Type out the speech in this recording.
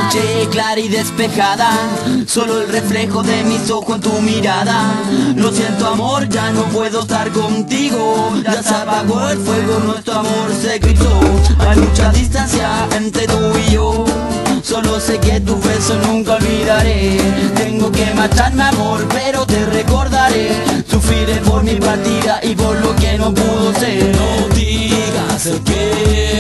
noche clara y despejada, solo el reflejo de mis ojos en tu mirada. Lo siento amor, ya no puedo estar contigo, ya se apagó el fuego, nuestro amor se eclipsó. Hay mucha distancia entre tú y yo, solo sé que tu beso nunca olvidaré. Tengo que marcharme amor, pero te recordaré. Sufriré por mi partida y por lo que no pudo ser. No digas el qué,